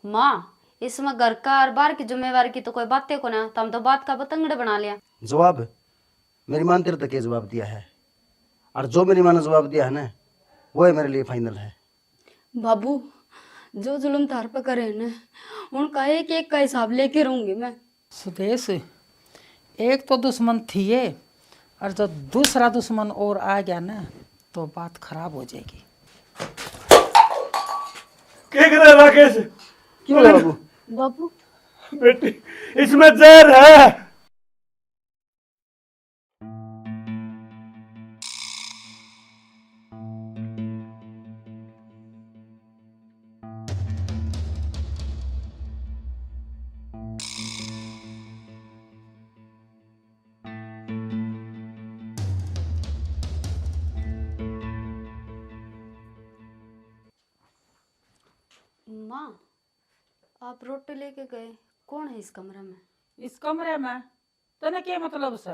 माँ, इसमें घर का और बाहर की जिम्मेवारी की तो कोई बातें को ना, तुम तो बात का पतंगड़ बना लिया। जवाब मेरी मां तेरे तक ये जवाब दिया है, और जो मेरी मां ने जवाब दिया है ना, वो है मेरे लिए फाइनल है। बाबू, जो जुल्म थार पर करे न, उनका एक एक का हिसाब लेके रहूंगी मैं। सुदेश, एक तो दुश्मन थी ये, और जब दूसरा दुश्मन और आ गया ना तो बात खराब हो जाएगी। क्या कर रहा है राकेश? क्यों है बाबू? बाबू, बेटी, इसमें जहर है। माँ, आप रोटी लेके गए, कौन है इस कमरे में? इस कमरे में तने क्या मतलब से?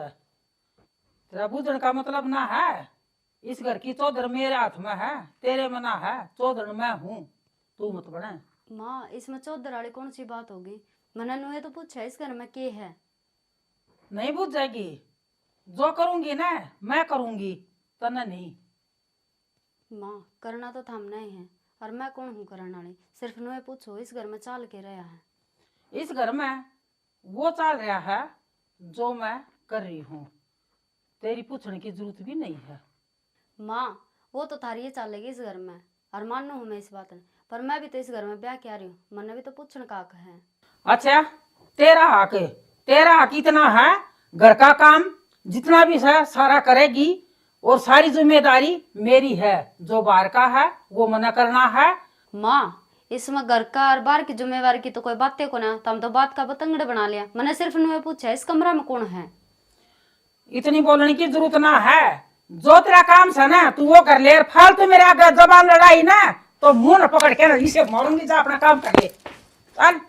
तेरा बुझण का मतलब ना है। इस घर की चौधर मेरे हाथ में है, तेरे में ना है। चौधर मैं हूँ, तू मत बने। माँ, इसमें चौधर वाली कौन सी बात होगी? मैंने नुए तो पूछा इस घर में के है। नहीं बुझ जाएगी। जो करूंगी ना मैं करूंगी, तने नहीं। माँ, करना तो थामना ही है, और मैं कौन हूँ करने वाली? सिर्फ नुए पूछो, इस घर में चाल के रहा है। इस घर में वो चल रहा है जो मैं कर रही हूँ। तेरी पूछने की जरूरत भी नहीं है। माँ, वो तो थारी ये चलेगी इस घर में, और मानो हूँ मैं इस बात में, पर मैं भी तो इस घर में ब्याह क्या रही हूँ, मैंने भी तो पूछने का हक है। अच्छा, तेरा हक इतना है, घर का काम जितना भी है सारा करेगी, और सारी जिम्मेदारी मेरी है। जो बाहर का है वो मना करना है। माँ, इसमें घर का और बाहर की जिम्मेवारी की तो कोई बातें को ना, तुम तो बात का पतंगड़ बना लिया। मैंने सिर्फ नुए पूछा इस कमरा में कौन है। इतनी बोलने की जरूरत ना है। जो तेरा काम है ना तू वो कर ले। फालतू मेरे आगे जबान लड़ाई ना तो मुंह न पकड़ के ना इसे मारूंगी। जा अपना काम कर ले, चल।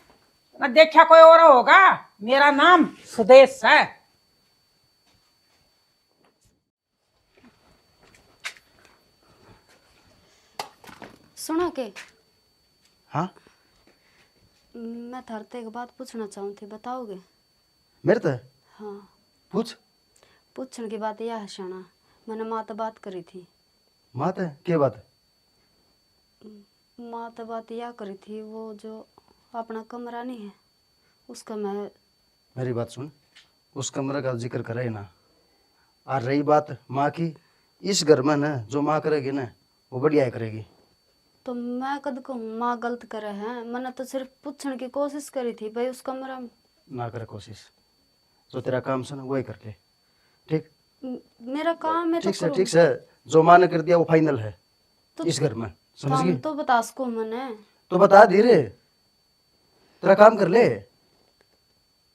न देखा कोई और होगा। मेरा नाम सुदेश है। सुनो के, हाँ, मैं थारते एक बात पूछना चाहूँ थी, बताओगे? मेरे तो हाँ, पूछ। पूछने की बात यह है शाना, मैंने माँ तो बात करी थी। माँ तो क्या बात है? माँ तो बात यह करी थी, वो जो अपना कमरा नहीं है उसका मैं। मेरी बात सुन, उस कमरे का जिक्र करे ना। और रही बात माँ की, इस घर में ना जो माँ करेगी ना वो बढ़िया करेगी। तो मैं कद कहूँ माँ गलत करे हैं? मैंने तो सिर्फ पूछने की कोशिश करी थी भाई उस कमरा में। ना करे कोशिश, जो तेरा काम से ना वही कर ले, ठीक? मेरा काम है तो ठीक से करूँ। ठीक से, जो माँ ने कर दिया वो फाइनल है तो इस घर में, समझ हम गई? तो बता सको मैंने। तो बता धीरे, तेरा काम कर ले।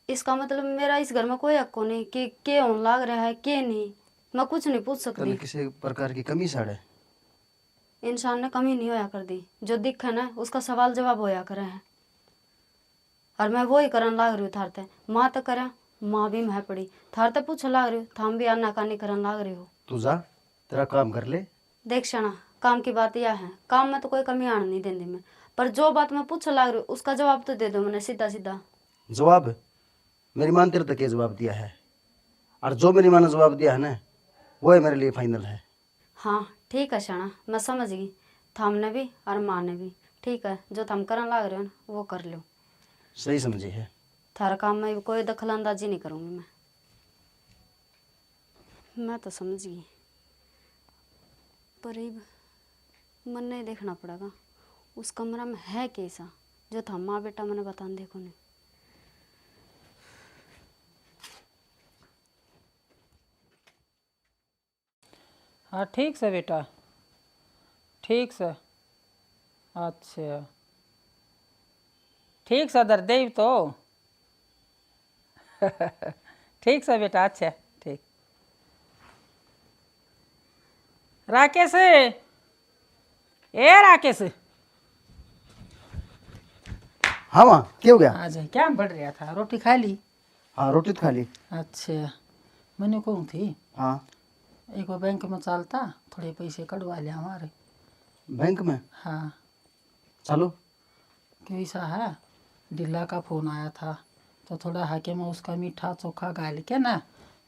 इसका मतलब मेरा इस घर में कोई हक को नहीं कि के होने लाग रहा है के नहीं। मैं कुछ नहीं पूछ तने सकती। किसी प्रकार की कमी साड़े? इंसान ने कमी नहीं होया कर दी, जो दिखे ना उसका सवाल जवाब होया करे है, और मैं वो ही करन लाग रही हूँ थारते। माँ तो करा, माँ भी मैं पड़ी, थारते पूछ लाग रही हूँ, थाम भी आना कानी करन लाग रही हो। तू जा, तेरा काम कर ले। देख शाना, काम की बात यह है, काम में तो कोई कमी आने नहीं देंदी मैं, पर जो बात मैं पूछ लाग रही हूँ उसका जवाब तो दे दो मैंने सीधा सीधा। जवाब मेरी माँ ने तेरे तक ये जवाब दिया है, और जो मेरी माँ ने जवाब दिया है ना वो है मेरे लिए फाइनल है। हाँ ठीक है शाना, मैं समझ गई, थामने भी और माँ ने भी। ठीक है, जो थम करन लाग रहे हो ना वो कर लो। सही समझी है। थारा काम में कोई दखल अंदाजी नहीं करूँगी मैं तो समझ गई, पर अब मन नहीं देखना पड़ेगा उस कमरा में है कैसा, जो था माँ बेटा मैंने बता देखो नहीं। हाँ ठीक से बेटा, ठीक से। अच्छा ठीक से दरदेव तो ठीक से बेटा। अच्छा ठीक। राकेश, ए राकेश, हाँ माँ, क्या हो गया? आज क्या बढ़ रहा था? रोटी खा ली? हाँ, रोटी तो खा ली। अच्छा, मैंने कहूँ थी हाँ, एक बार बैंक में चलता, थोड़े पैसे कटवा ले हमारे। बैंक में? हाँ। चलो। क्यों ऐसा है, ढीला का फोन आया था तो थोड़ा हाके में उसका मीठा चोखा गाल के ना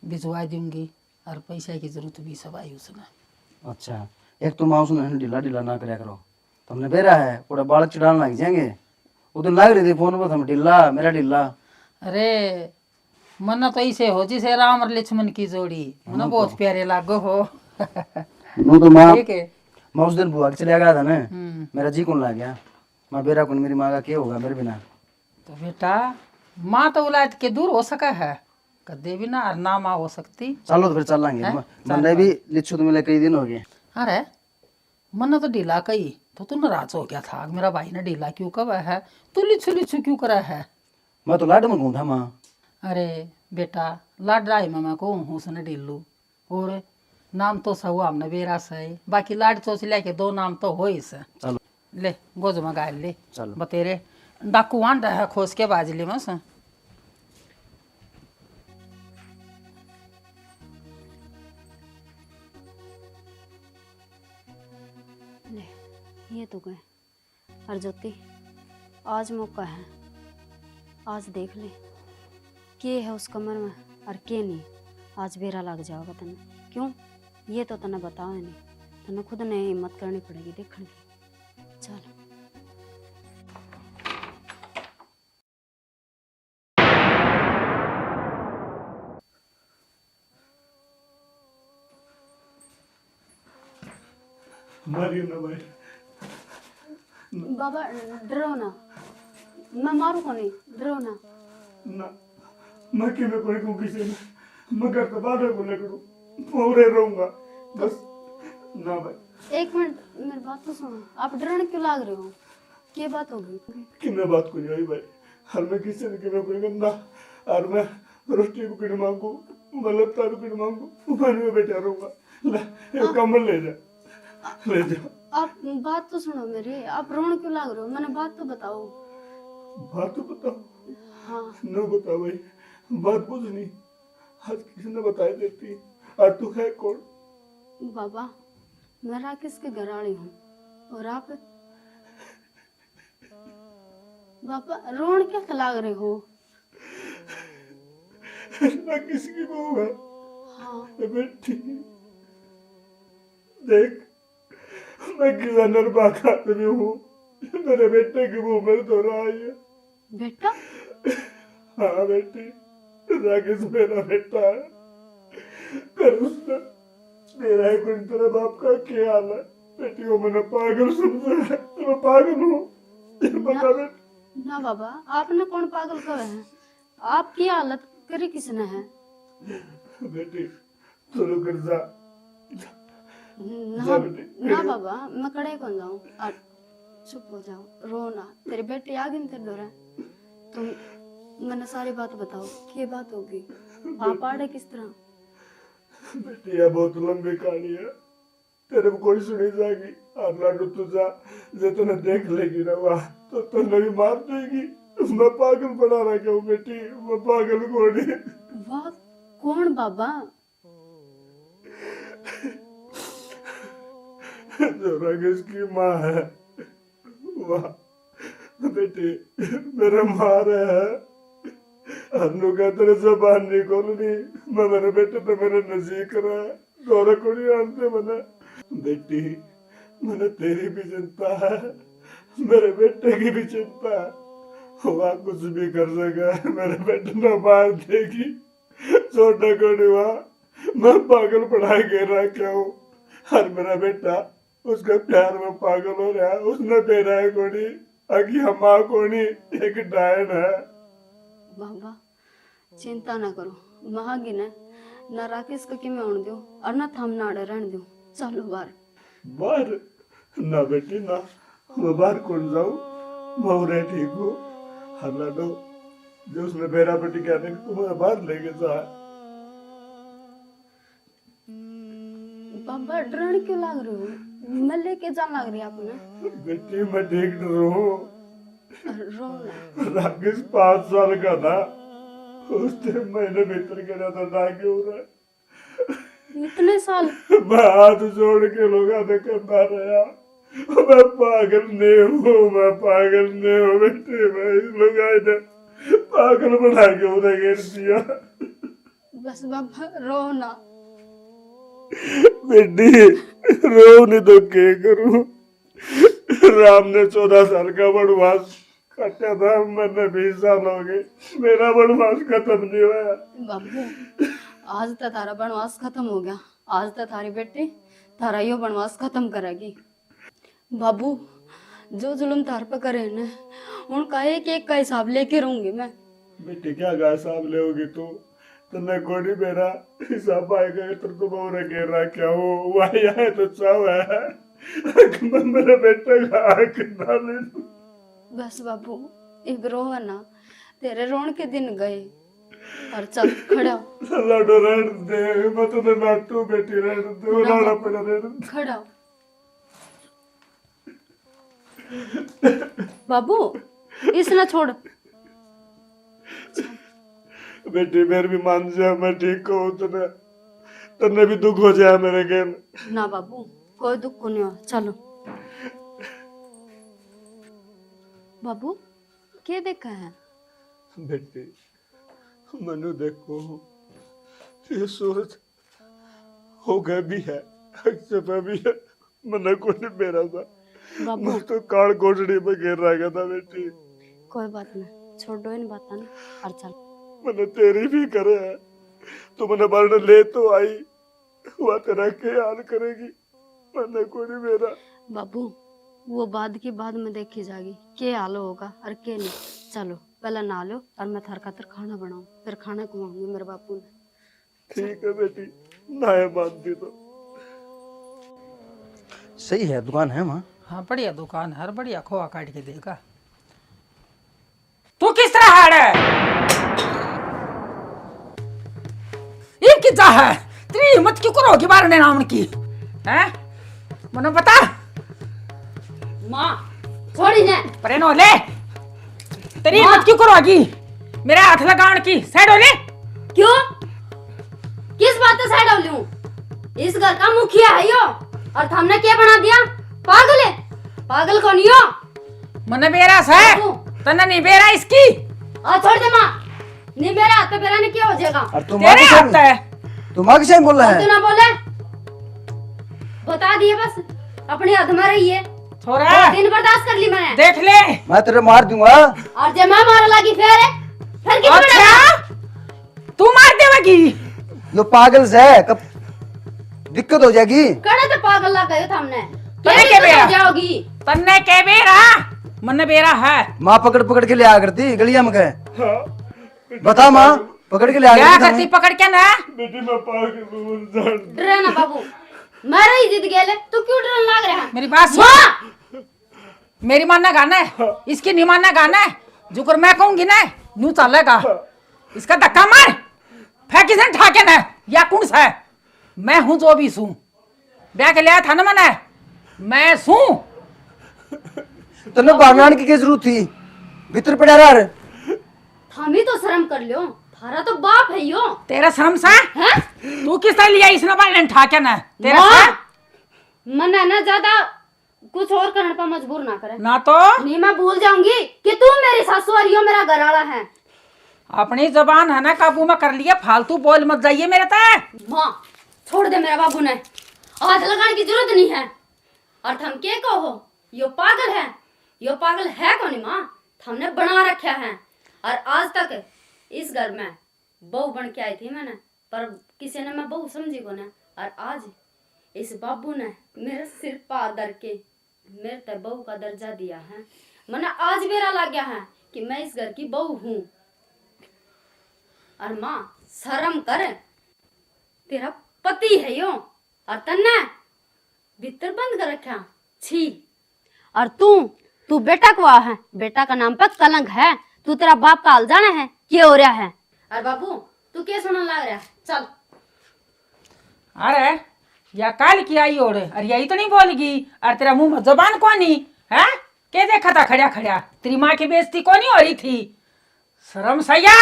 भिजवा दूंगी, और पैसा की जरूरत भी सब आई उसने। अच्छा, एक तो माँ उसने ढीला ढीला ना कराया करो, तुमने बेरा है पूरा बालक चढ़ाने लग जाएंगे। वो दिन लग रही थी फोन पर, हम ढीला मेरा ढीला। अरे मन तो ऐसे हो जैसे राम और लक्ष्मण की जोड़ी, मन बहुत प्यारे लागो हो। नो तो माँ, ठीक है। मैं उस दिन बुआ के चले गया था ना, हम्म। मेरा जी कौन लग गया। माँ बेरा कौन, मेरी माँ का क्या होगा मेरे बिना। तो बेटा माँ तो औलाद के दूर हो सका है, कदे भी ना और ना माँ हो सकती। चलो तो फिर चल लेंगे। मैंने भी लिच्छू तो मिले कई दिन हो गए। अरे मन तो ढीला कही तो तू नाराज हो गया था, मेरा भाई ने ढीला क्यों कहा है, तू लिच्छू लिच्छू क्यों करा है। मैं तो लाड में घूम था माँ। अरे बेटा लाडराई में मैं कहूँ हूँ उसने ढीलू, और नाम तो सब हमने बेरा से, बाकी लाड चोच लेके 2 नाम तो हो ही से। चलो ले गोज में गाल ले, चलो। बतेरे डाकू आंडा है खोस के बाजली में से। ले ये तो गए। और ज्योति आज मौका है, आज देख ले के है उस कमर में और के नहीं। आज बेरा लग जाओगा तने, क्यों ये तो तने बताओ नहीं, तने खुद ने हिम्मत करनी पड़ेगी देखने की। चल मारियो ना भाई। बाबा डरो ना, मैं मारू को नहीं, डरो ना। ना मैं क्यों ना कोई को किसी ने मगर तो बाहर को लेकर पूरे रहूंगा बस। ना भाई एक मिनट मेरी बात तो सुनो, आप डरने क्यों लाग रहे हो, क्या बात होगी। कि मैं बात को जाई भाई, हर मैं किसी ने कि मैं कोई गंदा और मैं रोटी को किन मांगू, मैं लत्ता को किन मांगू, मैं बैठा रहूंगा। ले ये कमल ले जा, ले जा। आप बात तो सुनो मेरी, आप रोने क्यों लाग रहे हो, मैंने बात तो बताओ। बात तो बताओ। हाँ न बता भाई, बात कुछ नहीं, आज किसी ने बताई देती। और तू है कौन? बाबा मैं राकेश के घर वाली हूँ, और आप बाबा रोन क्या लाग रहे हो। ना किसकी बहू है। हाँ बेटी देख, मैं किसान बात आदमी हूँ, मेरे बेटे की मुंह में तो रहा है। बेटा हाँ बेटी, राकेश मेरा बेटा है। कर उसने मेरा है कोई तेरे बाप का क्या हाल है। बेटी को मैंने पागल समझा है, तो मैं पागल हूँ ये बता बेटी। ना बाबा आपने कौन पागल कहा है, आपकी हालत करी किसने है। बेटी चलो कर जा। ना, ना बाबा मैं कड़े कौन जाऊँ, चुप हो जाओ, रो ना, तेरे बेटे आगे में तेरे दौरा तुम मैंने सारी बात बताओ, क्या बात होगी, आप आड़े किस तरह। बेटी यह बहुत लंबी कहानी है, तेरे को कोई सुनी जाएगी। और लाडू तुझा जो तूने देख लेगी ना वहाँ तो तुझे भी मार देगी। मैं पागल बना रहा क्यों बेटी, मैं पागल कौन है। वाह कौन बाबा। जो राकेश की माँ है वाह बेटी, मेरा माँ है। अन्नू का तेरे जबान नहीं खोलनी, मैं मेरे बेटे तो मेरे नजदीक रहा दौरा को नहीं आनते मैंने। बेटी मैंने तेरी भी चिंता है, मेरे बेटे की भी चिंता है। वहाँ कुछ भी कर सका, मेरे बेटे ना मार देगी, छोटा कोड़ी वहाँ मैं पागल पढ़ाई गिर रहा क्या हूँ। और मेरा बेटा उसका प्यार में पागल हो रहा है, उसने बेरा है कोड़ी अगी हम कोनी एक डायन है। बाबा चिंता ना करो, महागी ने ना राकेश को कि मैं उड़ दूं और ना थम नाड़े रहने दूं। चलो बाहर। बाहर ना बेटी ना, मैं बाहर कौन जाऊँ, मैं उरे ठीक हूँ। हल्ला दो जो उसने बेरा बेटी कहने की तुम्हें बाहर लेके जा। बाबा डरण क्यों लग रहे हो, मैं लेके जान लग रही आपने। बेटी मैं ठीक रहूँ। रो ना। राकेश 5 साल का था, उसने महीने भीतर के ज्यादा डाके हो रहा है। इतने साल। मैं हाथ जोड़ के लोग करता रहा, मैं पागल नहीं हूँ, मैं पागल नहीं हूँ बेटे। मैं इस लुगाई ने पागल बना के उन्हें घेर दिया। बस बाबा रो ना। बेटी रो नहीं तो क्या करूं। राम ने 14 साल का वनवास काटा था, मैंने 20 साल हो गए, मेरा वनवास खत्म नहीं हुआ। बाबू आज तो थारा वनवास खत्म हो गया, आज तो थारी बेटी थारा यो वनवास खत्म करेगी। बाबू जो जुल्म थार पे करे ने उनका एक एक का हिसाब लेके रहूंगी मैं। बेटी क्या गा हिसाब ले तू, तने कोड़ी मेरा हिसाब आएगा तो तुम और घेरा क्या हो वही आए तो चाव है। मैं मेरे बेटे का हक ना ले लूं। बस बाबू एक रो है ना, तेरे रोन के दिन गए। और चल खड़ा हो, लड़ो रेड दे, मैं तुझे नाटू बेटी रेड दे, लड़ा पड़ा रेड दे। खड़ा हो। बाबू इसना छोड़। बेटी मेरे भी मान जा, मैं ठीक हूँ, तने तने भी दुख हो जाए मेरे गेन। ना बाबू कोई दुख को नहीं हो, चलो। बाबू क्या देखा है? बेटी मनु देखो, ये सूरज हो गया भी है, अक्षता भी है, मना को नहीं मेरा था। बाबू मैं तो काल कोठड़ी में गिर रहा गया था बेटी। कोई बात नहीं, छोड़ो इन बात ना और चल। मैंने तेरी भी करे है, तू मैंने मरण ले तो आई, वह तेरा क्या हाल करेगी, मैंने को नहीं मेरा। बाबू वो बाद की बाद में देखी जाएगी के हाल होगा और के नहीं। चलो पहले नहा लो और मैं थार खातर खाना बनाऊं, फिर खाना खवाऊंगी मेरे बापू ने। ठीक है बेटी, ना है मानती तो। सही है, दुकान है वहाँ। हाँ बढ़िया दुकान है, बढ़िया खोआ काट के देगा। तू किस तरह हाड़ है? ये कितना है? तेरी हिम्मत क्यों करोगी मारने नाम की? हैं? मनो बता। माँ छोड़ी ने। परेनो ले। तेरी हिम्मत क्यों करोगी मेरे हाथ लगाने की? साइड हो ले। क्यों? किस बात से साइड हो लूं? इस घर का मुखिया है यो और हमने क्या बना दिया? पागल है? पागल कौन यो? मन बेरा से तन्ना नहीं बेरा इसकी। आ छोड़ दे माँ, नहीं मेरे हाथ पे बेरा ने क्या हो जाएगा? और तुम तेरे हाथ है। तुम आगे से बोल रहा तू है। ना बोले, बता दिए बस, अपनी हद में रही है। छोरा दिन बर्दाश्त कर ली मैंने। देख ले। मैं तेरे मार दूंगा। और जब मैं मारा लगी फिर किस अच्छा तू मार देगी? यो पागल से है, कब दिक्कत हो जाएगी। कड़े तो पागल लग गए हमने। तन्ने के बेरा जाओगी? तन्ने के बेरा मन बेरा है। माँ पकड़ पकड़ के ले आ करती गलिया में गए। हाँ बता माँ, पकड़ के ले आ क्या करती करती पकड़ के ना? बेटी मैं पागल हूँ। डरे ना बाबू, मेरा ही जिद गेले, तू क्यों डरने लग रहा है? मेरी बात सुन। माँ! मेरी मानना गाना है, इसकी नहीं मानना गाना है। जुकर मैं कहूंगी ना न्यू चलेगा। इसका धक्का मार, फेंक इसे ठाके ना। या कौन सा है? मैं हूं जो भी सू। ब्याह के लिया था ना मैंने, मैं सू। तने भागने की क्या जरूरत थी? भीतर पड़ा रहा। थामी तो शर्म कर लियो, थारा तो बाप है यो। तेरा शर्म सा हैं? तू किस तरह लिया इसने बाल ठाके ना? तेरा माँ! सा मन है ना ज्यादा कुछ और करने पर मजबूर ना करे। ना तो नहीं मैं भूल जाऊंगी कि तू मेरी सासू और यो मेरा घरवाला है। अपनी जबान है ना काबू में कर लिया, फालतू बोल मत जाइए मेरे तक। माँ छोड़ दे, मेरा बाबू ने हाथ लगाने की जरूरत नहीं है। और थम के कहो यो पागल है? यो पागल है कौन माँ? हमने बना रखा है। और आज तक इस घर में बहू बन के आई थी मैंने, पर किसी ने मैं बहू समझी को ना। और आज इस बाबू ने मेरे सिर पार धर के मेरे तक बहू का दर्जा दिया है। मैंने आज मेरा लग गया है कि मैं इस घर की बहू हूँ। और माँ शर्म कर, तेरा पति है यो और तन्ने भीतर बंद कर रखा। छी! और तू बेटा को है, बेटा का नाम पर कलंक है। तू तेरा बाप का हाल जाना है क्या हो रहा है? और बाबू तू क्या सुनने लग रहा है? चल। अरे या काल की आई ओढ़े, अरे यही तो नहीं बोलेगी। और तेरा मुंह में जबान कौनी है? क्या देखा था खड़ा खड़ा? तेरी माँ की बेइज्जती कौनी हो रही थी? शर्म सैया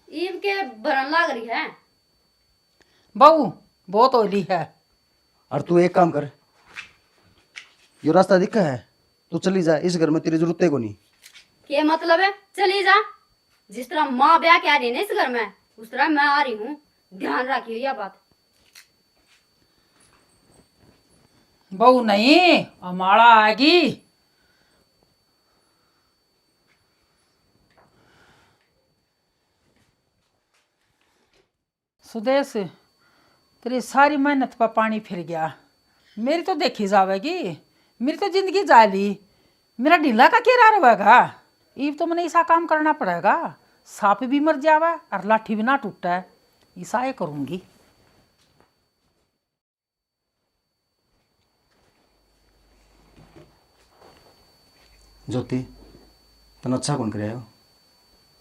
ईब के भरन लग रही है। बहू बहुत ओली है। और तू एक काम कर, ये रास्ता दिखा है, तू चली जा, इस घर में तेरी जरूरत को नहीं। क्या मतलब है चली जा? जिस तरह माँ ब्याह के आ रही है ना इस घर में, उस तरह मैं आ रही हूँ, ध्यान रखियो यह बात। बहू नहीं हमारा आएगी। सुदेश, तेरी सारी मेहनत पर पानी फिर गया। मेरी तो देखी जावेगी, मेरी तो जिंदगी जाली, मेरा ढीला का क्या रहेगा। ईब तो मैंने ऐसा काम करना पड़ेगा, सांप भी मर जावा और लाठी भी ना टूटा है, ऐसा ये करूंगी। ज्योति, तन अच्छा कौन करे हो?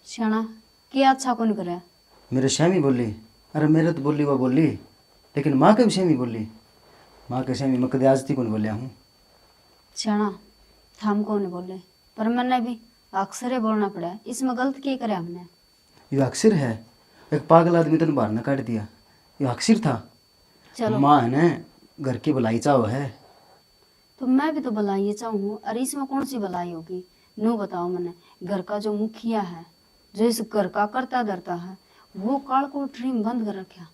श्याणा क्या अच्छा कौन करे? मेरे श्यामी बोली, अरे मेरे तो बोली वो बोली, लेकिन माँ के भी श्यामी बोली। माँ के श्यामी मैं कदे आज तक कौन बोलिया हूँ। श्याणा हम कौन बोले, पर मैंने भी अक्सर बोलना पड़ा, इसमें गलत क्या करे हमने? ये अक्सर है, एक पागल आदमी तन बाहर न काट दिया, ये अक्सर था। चलो माँ है ना, घर की भलाई चाहो है। तो मैं भी तो भलाई चाहूँ, और इसमें कौन सी भलाई होगी? नो बताओ मैंने, घर का जो मुखिया है, जो इस घर का करता धरता है, वो काल को ड्रीम बंद कर रखा।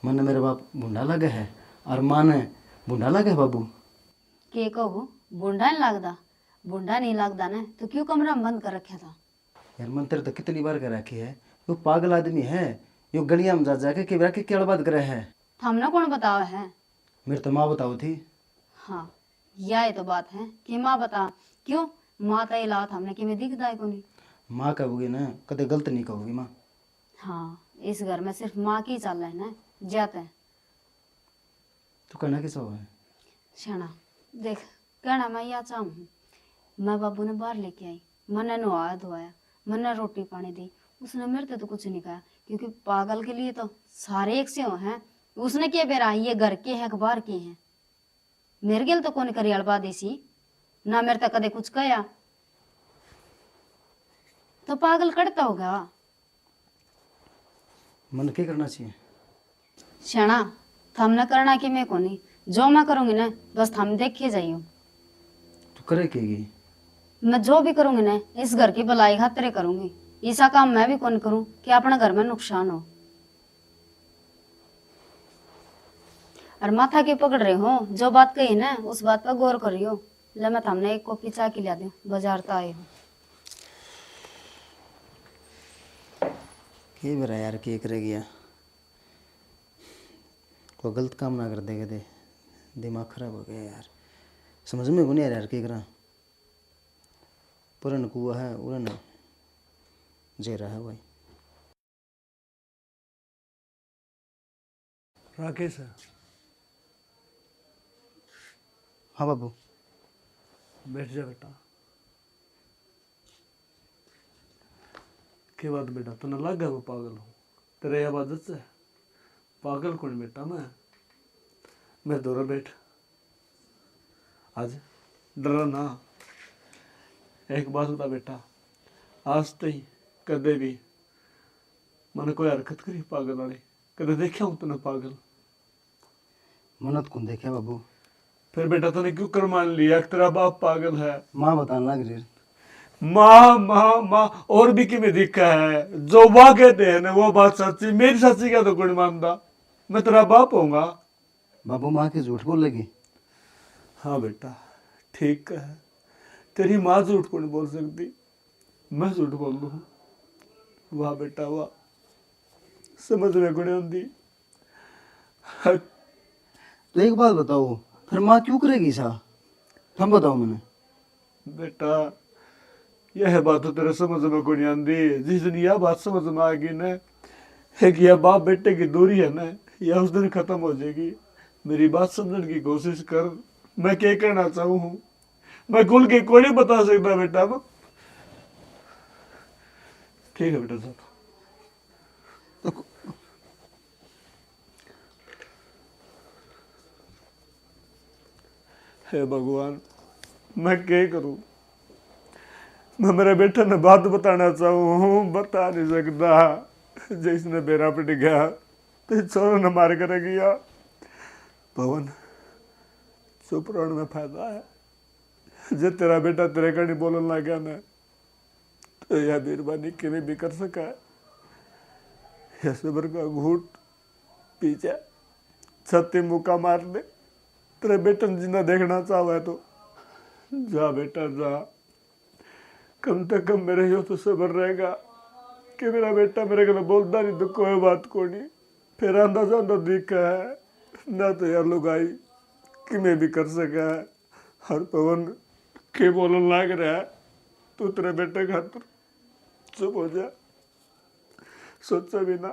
मन मेरे बाप बूढ़ा लगे है, और माँ ने बूढ़ा लगे बाबू। के कहो बूढ़ा नहीं लगता? बूढ़ा नहीं लगता ना तो क्यों कमरा में बंद कर रखा था? यार मन तेरे तो कितनी बार कर रखी है, वो पागल आदमी है, यो गलिया में जा जाके के रखे क्या बात करे है। हमने कौन बताया है? मेरे तो माँ बताओ थी। हाँ यह तो बात है कि माँ बता, क्यों माँ तो इलाज हमने कि मैं दिखता है को नहीं। माँ कहोगी ना, कदे गलत नहीं कहोगी माँ। हाँ इस घर में सिर्फ माँ की चाल है ना, जाते हैं। तू कहना किस है? शाना देख, कहना मैं यह चाहूँ, मैं बाबू ने बाहर लेके आई, मैंने नहाया धोया, मैंने रोटी पानी दी, उसने मेरे से तो कुछ नहीं कहा, क्योंकि पागल के लिए तो सारे एक से हो हैं। उसने क्या बेरा ये घर के हैं बाहर के हैं, मेरे गिल तो कौन करी अड़बा देसी ना, मेरे तक कदे कुछ कया तो पागल करता होगा। मन क्या करना चाहिए? शाना थमने करना कि मैं कोनी, जो मैं करूंगी ना बस थम देखे जाइयो। तू करे केगी? मैं जो भी करूंगी ना इस घर की भलाई खातिर करूंगी, ऐसा काम मैं भी कौन करूं कि अपने घर में नुकसान हो। और माथा के पकड़ रहे हो, जो बात कही ना उस बात पर गौर करियो। ले मैं थमने एक कॉपी चाय की ला दूं, बाजार तो आए हो। के बेरा यार के करे गया, कोई गलत काम ना कर देगा दे, दिमाग खराब हो गया यार, समझ में को नहीं आ रहा यार के करा। पुरन कुआ है उड़न जे रहा है भाई। राकेश है? हाँ बाबू। बैठ जा बेटा। के बात बेटा, तो न लग गया वो पागल हूँ? तेरे यह आदत से पागल कौन बेटा? मैं दौरा बैठ, आज डरा ना। एक बात बता बेटा, आज तई कदे भी मैंने कोई हरकत करी पागल वाली? कदे देखा हूँ तूने पागल? मनत कौन देखा बाबू? फिर बेटा तूने क्यों कर मान लिया कि तेरा बाप पागल है? माँ बताने लग रही। माँ माँ माँ और भी किमें दिखा है, जो वाह कहते हैं ना वो बात सच्ची, मेरी सच्ची क्या तो कोई मानता? मैं तेरा बाप होऊंगा? बाबू माँ की झूठ बोल लगी। हाँ बेटा ठीक है, तेरी माँ झूठ कौन बोल सकती, मैं झूठ बोल लूँ? वाह बेटा वाह, समझ में कौन आती। तो एक बात बताओ, फिर माँ क्यों करेगी सा? हम बताओ मैंने। बेटा यह बात तो तेरे समझ में को नहीं आती। जिस दिन यह बात समझ में आएगी ना, है कि यह बाप बेटे की दूरी है ना, यह उस दिन खत्म हो जाएगी। मेरी बात समझने की कोशिश कर, मैं क्या कहना चाहूँ हूँ, मैं खुल के कोई नहीं बता सकता बेटा। ठीक है बेटा चल। हे भगवान मैं क्या करूं? मैं मेरे बेटे ने बात बताना चाहूँ हूँ, बता नहीं सकता। जिसने बेरा पिट गया तो छोरों ने मार कर गया। पवन चुप रहने में फायदा है। जे तेरा बेटा तेरे कहीं बोलन लग गया ना तो यह मेहरबानी किमें भी कर सका है। यह सबर का घूट पीछे छत्ती मुक्का मार दे। तेरे बेटा ने जिंदा देखना चाहे तो जा बेटा जा। कम से कम मेरे यो तो सबर रहेगा कि मेरा बेटा मेरे को बोलता नहीं तो कोई बात को नहीं। फिर आंदा जांदा दिखा है ना तो यार लुगाई कि मैं भी कर सका है। हर पवन के बोलन लाग रहा है तू तेरे बेटे खातर चुप हो जा। सोचा भी ना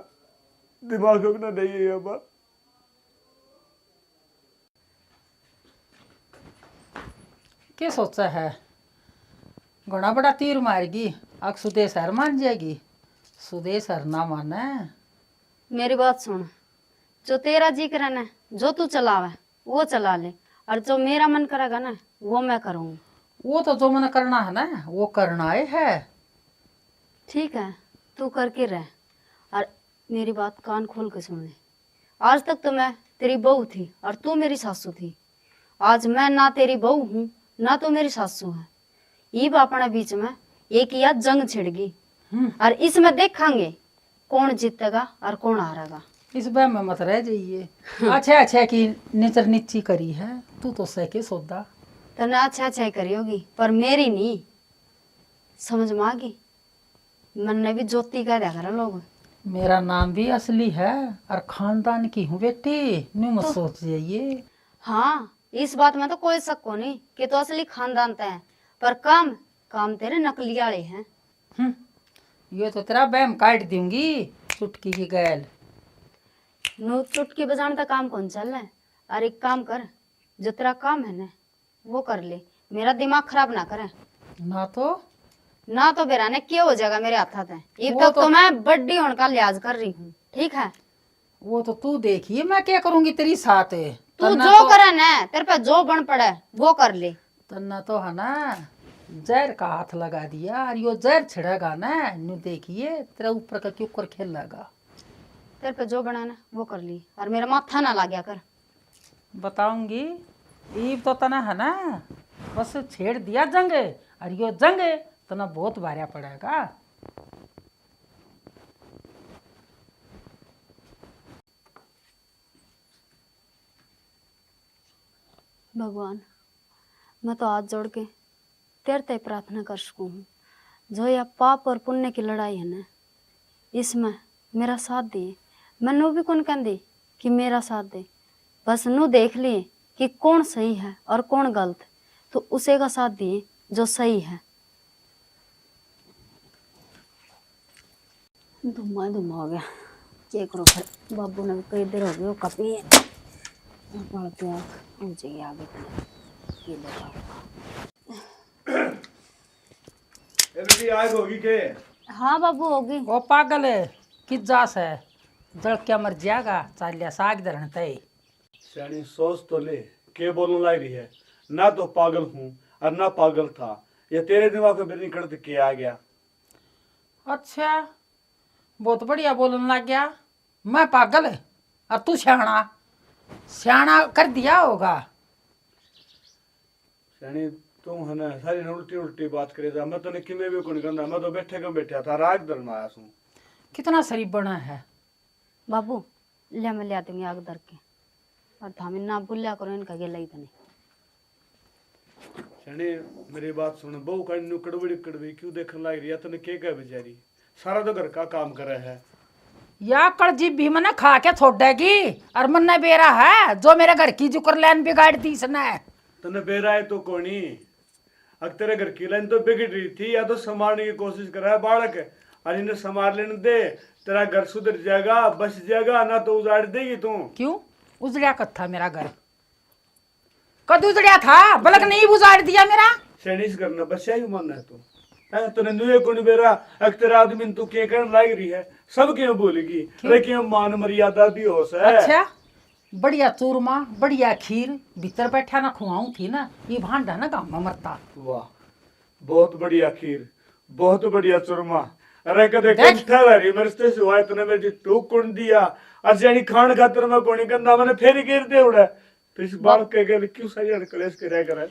दिमाग में ना नहीं है यह बात। क्या सोचा है? घोड़ा बड़ा तीर मारेगी अग सुदेश हर मान जाएगी। सुदेश हर ना माने। मेरी बात सुन, जो तेरा जी करे ना जो तू चलावे वो चला ले, और जो मेरा मन करेगा ना वो मैं करूँगी। वो तो जो मन करना है ना वो करना ही है। ठीक है, तू करके रह। और मेरी बात कान खोल के सुन ले। आज तक तो मैं तेरी बहू थी और तू मेरी सासू थी। आज मैं ना तेरी बहू हूँ ना तो मेरी सासू है। ईब अपने बीच में एक या जंग छिड़गी और इसमें देखेंगे कौन जीतेगा और कौन हारेगा। इस बार में मत रह जाइए। अच्छा अच्छा की नेचर नीची करी है तू तो सह के सौदा। तने अच्छा अच्छा ही करी होगी पर मेरी नहीं समझ में आ गई। मन ने भी ज्योति कह दिया करा लोग। मेरा नाम भी असली है और खानदान की हूँ बेटी। न्यू मत सोच जाइए। हाँ, इस बात में तो कोई शक को नहीं कि तो असली खानदान तय है, पर काम काम तेरे नकली वाले हैं। ये तो तेरा बैम काट दूंगी चुटकी की गैल। नू चुटकी बजाने का काम कौन चल रहा है। और एक काम कर, जो तेरा काम है ना वो कर ले, मेरा दिमाग खराब ना करे। ना तो बेरा ने क्या हो जाएगा मेरे हाथ है। ये तक तो मैं बड्डी होने का लिहाज कर रही हूँ। ठीक है, वो तो तू देखिए मैं क्या करूंगी तेरी साथ। तू जो करे ना तेरे पे जो बन पड़े वो कर ले। तन्ना तो है ना जहर का हाथ लगा दिया और यो जहर छिड़ेगा ना न्यू देखिए तेरा ऊपर का क्यों कर खेल लगा। तेरे पे जो बना ना वो कर ली और मेरा माथा ना लाग्या कर। बताऊंगी ईब तो तना है ना बस छेड़ दिया जंग और यो जंग तना बहुत भारिया पड़ेगा। भगवान, मैं तो हाथ जोड़ के तेरे ते प्रार्थना कर सकूँ हूँ। जो यह पाप और पुण्य की लड़ाई है ना इसमें मेरा साथ दिए। मैं नू भी कौन कहती कि मेरा साथ दे, बस नू देख लिए कि कौन सही है और कौन गलत, तो उसे का साथ दिए जो सही है। धुमा धुमा हो गया क्या करो। फिर बाबू ने कई देर हो गई वो कपी है आगे ये आग होगी के? हाँ बाबू होगी। वो पागल है किस जास है जड़ क्या मर जाएगा चालिया साग धरण तय। शानी सोच तो ले के बोलने लग रही है। ना तो पागल हूँ और ना पागल था। ये तेरे दिमाग में मेरी कड़त के आ गया। अच्छा बहुत बढ़िया बोलने लग गया। मैं पागल है और तू सियाना सियाना कर दिया होगा। शानी तू है ना सारी उल्टी उल्टी बात करे जा। मैं तो ने किमे भी कोनी करना। मैं तो बैठा था राग धरन आया हूँ। कितना शरीफ बना है बाबू। ले मैं ले आती आग दर के और थामिन ना भूलिया करो इनका गेला ही नहीं। शानी मेरी बात सुन। बहु का नु कड़बड़ी कड़बड़ी क्यों देखने लग रही है? तने के क्या बेचारी सारा तो घर का काम करे है। या कड़जी भी मने खा के छोड़ेगी और मन बेरा है जो मेरे घर की जुकर लाइन बिगाड़ दी इसने। तने बेरा है तो कोनी अग तेरे घर की लाइन तो बिगड़ रही थी या तो संभालने की कोशिश कर रहा है बालक और इन्हें संभाल लेने दे। तेरा घर सुधर जाएगा बच जाएगा ना तो उजाड़ देगी तू। क्यों उजड़िया कद था मेरा घर? कद उजड़िया था बलक नहीं उजाड़ दिया मेरा। सैनिस करना बस यही मन है तू है। तूने नुए कोनी बेरा अग तेरा आदमी तू क्या करने लग रही है? सब क्यों बोलेगी? लेकिन मान मर्यादा भी हो से। अच्छा बढ़िया चूरमा बढ़िया खीर भीतर बैठा ना खुआऊं थी ना ये भांडा ना गाँव में मरता। वाह बहुत बढ़िया खीर बहुत बढ़िया चूरमा। अरे कदे कंठा लरी मरते से हुआ तूने मेरी टूक कुन दिया और जानी खान खातर मैं कोनी कंदा मैंने फेरी गिर दे उड़ा। तो इस बाल के गले क्यों सारी कलेश करे करे?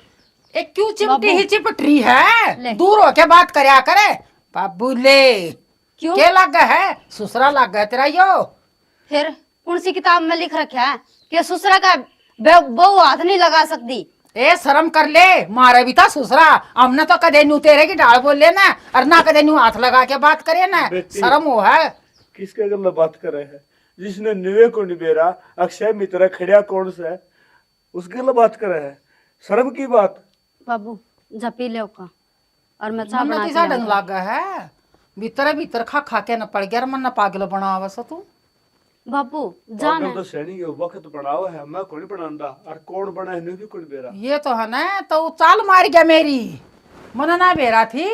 एक क्यों चिमटी ही चिपटरी ले। है, दूर होके बात करया करे। बाबू ले क्यों? क्या लगा है? ससुरा लगा है तेरा यो। फिर कौन सी किताब में लिख रखा है कि ससुरा का बहू हाथ नहीं लगा सकती? ए शर्म कर ले, मारे भी था ससुरा। हमने तो कदे नू तेरे की डाल बोल लेना और ना कदे नू हाथ लगा के बात करे ना। बेटी। शर्म हो है। किसके गले बात करे है? जिसने निवे को निबेरा अक्षय मित्र खड़िया कौन सा है, उसके गले बात करे है। शर्म की बात। बाबू जा पी ले का और मैं चाय मन बना तीसा के ढंग लागा है, भीतर भीतर खा खा के न पड़ गया, मन न पागल बनावा सो तू। बाबू जान पागल तो सैनी के वक्त बनावा है, मैं कौन बनांदा और कौन बना है नहीं कौन बेरा। ये तो है ना, तो चाल मार गया मेरी, मन ना बेरा थी।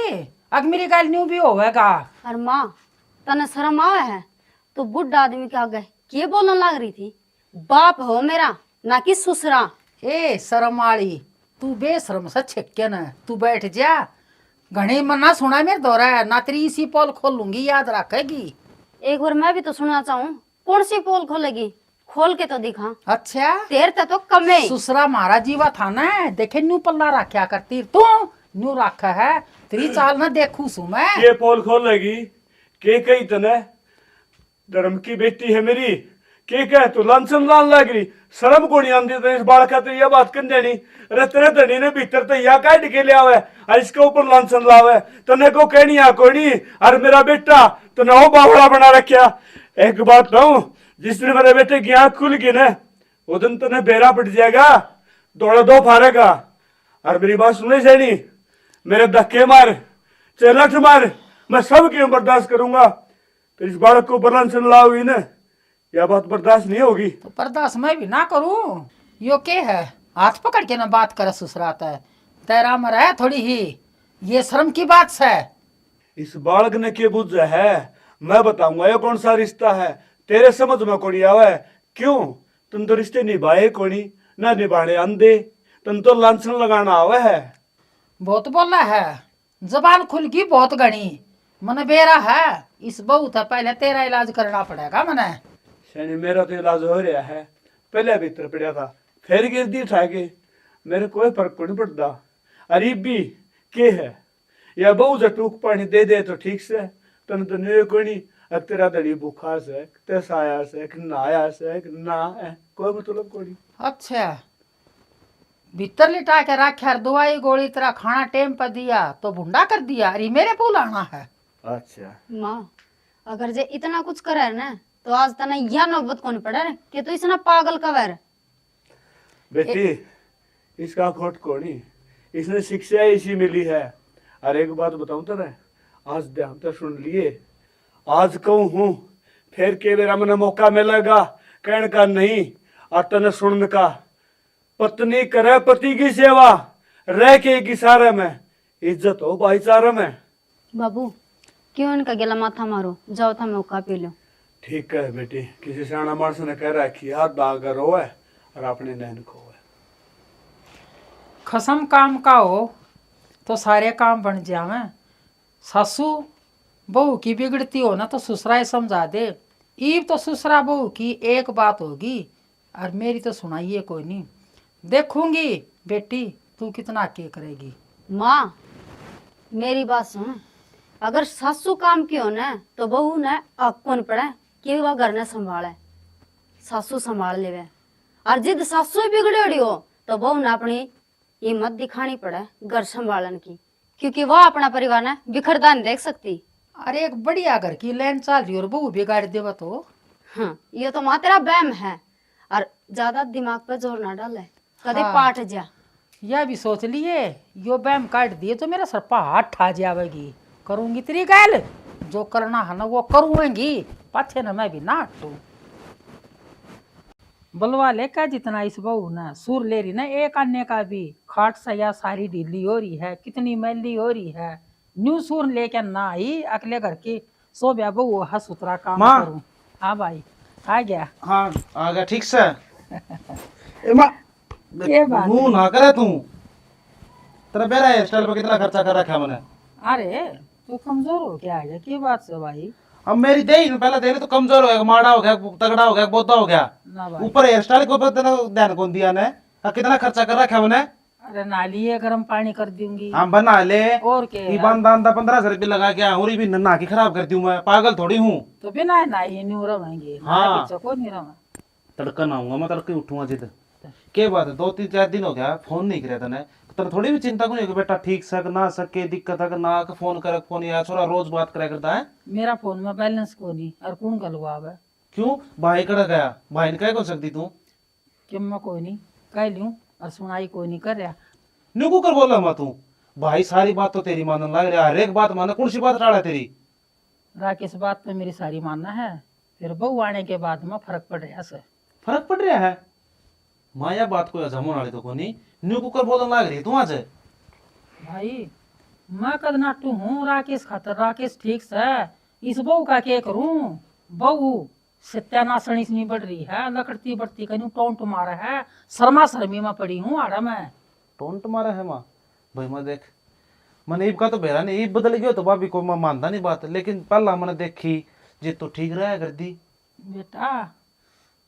अग मेरी गाल न्यू भी होवेगा। और माँ तने शर्म आवे है? तो बुढ़ा आदमी के आगे ये बोलने लग रही थी? बाप हो मेरा ना कि ससुरा। ए शर्म आली, तू बेशरम सा छिक्के न, तू बैठ जा। घणे मना सुना मेरे दौरा है ना, तेरी इसी पोल खोल लूंगी, याद रखेगी। एक बार मैं भी तो सुनना चाहूँ। कौन सी पोल खोलेगी? खोल के तो दिखा। अच्छा तेर तो कमे। ससुरा मारा जीवा था ना, देखे न्यू पल्ला रखा करती तू, न्यू रखा है। तेरी चाल ना देखू सु मैं। ये पोल खोलेगी के कही तने? धर्म की बेटी है मेरी, के कह तू लांछन लान लग रही? शर्म को नहीं आती तो इस बालका तो यह बात कर देनी। अरे तेरे धनी ने भीतर तो यह काट के ले आवे और इसके ऊपर लांछन लावे, तने को कहनी आ कोई नहीं। और मेरा बेटा तने वो बावड़ा बना रखा। एक बात कहूं, जिस दिन मेरे बेटे की आंख खुल गई ना, वो दिन तने बेरा पट जाएगा, दौड़ा दो फारेगा। और मेरी बात सुने से नहीं, मेरे धक्के मार चाहे लठ मार, मैं सब क्यों बर्दाश्त करूंगा। तो इस बालक को लांछन लाओगी ना, यह बात बर्दाश्त नहीं होगी। तो बर्दाश्त मैं भी ना करूं। यो के है, हाथ पकड़ के ना बात करे ससुराता है। तेरा मरा है थोड़ी ही, ये शर्म की बात है। इस बालक ने के बुझ है, मैं बताऊंगा ये कौन सा रिश्ता है। तेरे समझ में कोनी आवे। क्यों? तुम तो रिश्ते निभाए कोनी, ना निभाने अंधे, तुम तो लांछन लगाना आवे है। बहुत बोला है, जबान खुल गई बहुत गणी। मन बेरा है, इस बहू था पहले तेरा इलाज करना पड़ेगा मने। शनि मेरा तो इलाज हो रहा है, पहले भीतर पड़ा था, फिर गिर दी उठा के, मेरे कोई फर्क को नहीं पड़ता। अरीब भी के है, या बहु जो टूक पानी दे दे तो ठीक से, तन तो नहीं कोई नहीं। अब तेरा दड़ी बुखार से, तेसाया से, नहाया से, ना है, कोई मतलब कोई नहीं। अच्छा भीतर लिटा के रखा, दवाई गोली तेरा खाना टेम पर दिया तो भुंडा कर दिया। अरे मेरे बुलाना है। अच्छा माँ अगर जे इतना कुछ करे ना, तो आज तने यह नौबत कौन पड़ा रे कि तू इतना पागल कवर? बेटी, इसका खोट को नहीं, इसने शिक्षा इसी मिली है। और एक बात बताऊं तेरे, आज ध्यान तो सुन लिए, आज कहूं हूं, फिर के मेरा मन मौका मिलेगा कहने का नहीं और तने सुनने का। पत्नी करे पति की सेवा, रह के एक इशारे में, इज्जत हो भाईचारे में। बाबू क्यों इनका गला माथा मारो, जाओ था मौका पी लो। ठीक है बेटी, किसी सियाना मानस ने कह रखी हाथ दाग रोए और अपने नैन खोए। खसम काम का हो तो सारे काम बन जावे। सासू बहू की बिगड़ती हो ना तो ससुरा ही समझा दे। ईब तो ससुरा बहू की एक बात होगी और मेरी तो सुनाइए कोई नहीं। देखूंगी बेटी तू कितना के करेगी। माँ मेरी बात सुन, अगर सासू काम की हो ना तो बहू ने आग कौन पड़े कि वह घर ने संभाले, सासू संभाल लेवे। और जिद सासू ही बिगड़ेड़ी हो तो बहू ने अपनी हिम्मत दिखानी पड़े घर संभालन की, क्योंकि वह अपना परिवार ने बिखरता नहीं देख सकती। अरे एक बढ़िया घर की लाइन चल रही और बहू बिगाड़ देवा तो। हाँ ये तो माँ तेरा बैम है, और ज्यादा दिमाग पे जोर ना डाले, कदे हाँ। पाट जा। यह भी सोच लिए यो बैम काट दिए तो मेरा सर पर हाथ ठा जावेगी। करूंगी तेरी गैल, जो करना है ना वो करूंगी, पाछे ना मैं भी ना हटू। बलवा लेकर जितना इस बहू ना सुर ले रही ना, एक अन्य का भी खाट सया सारी ढीली हो रही है, कितनी मैली हो रही है। न्यू सुर लेके ना आई अगले घर की सो ब्या बहू हा सुतरा काम माँ। करूं। हाँ भाई आ गया। हाँ आ गया ठीक से। ए माँ, ये बात मुंह ना करे तू, तेरा बेरा हेयर स्टाइल पर कितना खर्चा कर रखा है मैंने। अरे तू कमजोर हो क्या आ गया, की बात से भाई? अब मेरी दे ही पहले देख तो कमजोर हो गया, माड़ा हो गया, तगड़ा हो गया, बोधा हो गया। ना भाई। ऊपर हेयर स्टाइल के ऊपर तेरा ध्यान कौन दिया ने? कितना खर्चा कर रखा है उन्हें? अरे नाली गर्म पानी कर दूंगी। हम बना ले और क्या ये बांधा 1500 रुपये लगा के और भी नहा की खराब करती हूँ मैं, पागल थोड़ी हूँ। तो बिना नहाए नहीं रहेंगे। हाँ। को नहीं रहा। तड़का नहाऊंगा मैं, तड़के उठूंगा जिद। के बात है 2-3-4 दिन हो गया फोन नहीं किया तने, तने थोड़ी भी चिंता को नहीं बेटा ठीक सक ना सके दिक्कत है ना के फोन कर फोन या छोरा रोज बात करा करता है। मेरा फोन में बैलेंस को नहीं और कौन गलवा है। क्यों भाई कड़ा गया, भाई ने कह को सकती तू? कि मैं कोई नहीं कह लूं और सुनाई कोई नहीं कर रहा। नुकू कर बोला मैं तू भाई, सारी बात तो तेरी मानने लग रहा है, हर एक बात माना, कौन सी बात टाड़ा तेरी? राकेश बात पे मेरी सारी मानना है, फिर बहू आने के बाद में फर्क पड़ रहा है। फर्क पड़ रहा है? माया बात को जमन वाली तो कोनी नुकू कर बोलने लग रही तू आज। भाई मैं कद नाटू हूँ राकेश खातर, राकेश ठीक से इस बहू का क्या करूं? बहू सत्यानाशनी से नहीं बढ़ रही है, लकड़ती बढ़ती कहीं टोंट मारा है, शर्मा शर्मी में पड़ी हूँ आड़ा मैं। टोंट मारा है माँ भाई? मैं देख मैंने ईब का तो बेरा नहीं, ईब बदल गयो तो भाभी को मैं मानता नहीं बात, लेकिन पहला मैंने देखी जे तो ठीक रहा कर दी। बेटा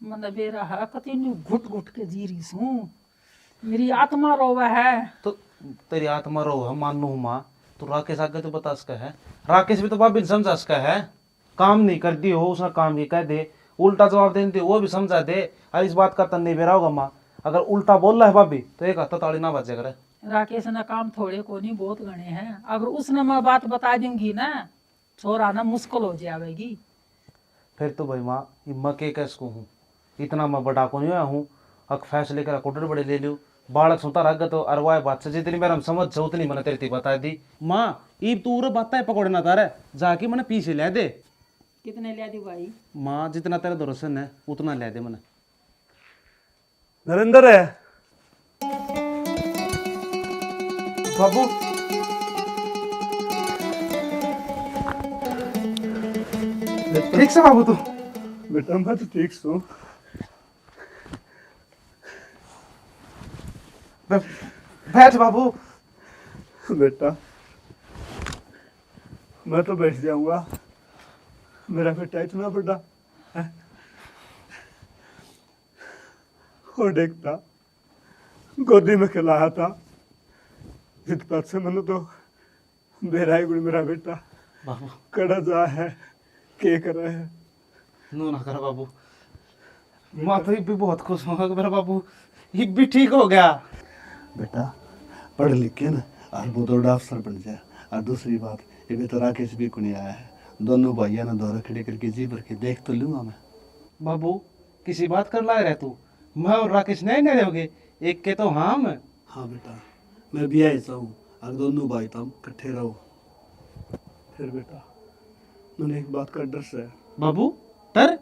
मन बेरा है कति घुट घुट के जी रही हूँ, मेरी आत्मा रोवा है। तो तेरी आत्मा रो है मानू माँ, तो राकेश आगे तो बता सका है, राकेश भी तो भाभी ने समझा सका है, काम नहीं कर दी हो उसका काम ये कह दे, उल्टा जवाब देने दे वो भी समझा दे। और इस बात का तन नहीं बेरा होगा माँ, अगर उल्टा बोल रहा है भाभी तो एक हत्ता ताली ना बचे करे। राकेश ने काम थोड़े को नहीं बहुत गणे हैं, अगर उसने मैं बात बता दूंगी ना छोरा ना मुश्किल हो जाएगी। फिर तो भाई माँ मैं के कैसको हूँ, इतना मैं बड़ा को नहीं हुआ हूँ, अक फैसले करा कोटर बड़े ले लियो, बालक सुनता रह तो अरवाए बात से जितनी मेरा समझ से उतनी मैंने तेरी बता दी। माँ ईब तू उरे बात है पकौड़े ना तारे जाके मैंने पीछे ले दे। कितने ले दी भाई? माँ जितना तेरा दरसन है उतना ले दे मैंने। नरेंद्र है बाबू ठीक से बाबू तू? बेटा मैं तो ठीक हूँ। बैठ बाबू। बेटा मैं तो बैठ जाऊंगा, मेरा बेटा इतना बड़ा है और देखता गोदी में खिलाया था, जिस बात से मैंने तो बेरा ही गुड़ मेरा बेटा बाबू कड़ा जा है के कर रहे हैं। नो ना कर बाबू, मैं तो भी बहुत खुश हूँ मेरा बाबू ये भी ठीक हो गया। बेटा पढ़ लिख के ना आज बहुत बड़ा अफसर बन जाए। और दूसरी बात ये भी तो राकेश भी को नहीं आया है, दोनों भैया ना दौरा खड़े करके जी भर के देख तो लूंगा मैं। बाबू किसी बात कर ला रहे तू? मैं और राकेश नहीं नहीं रहोगे एक के तो हाँ मैं। हाँ बेटा मैं भी ऐसा हूँ और दोनों भाई तो हम इकट्ठे रहो। फिर बेटा मैंने एक बात का डर से है। बाबू डर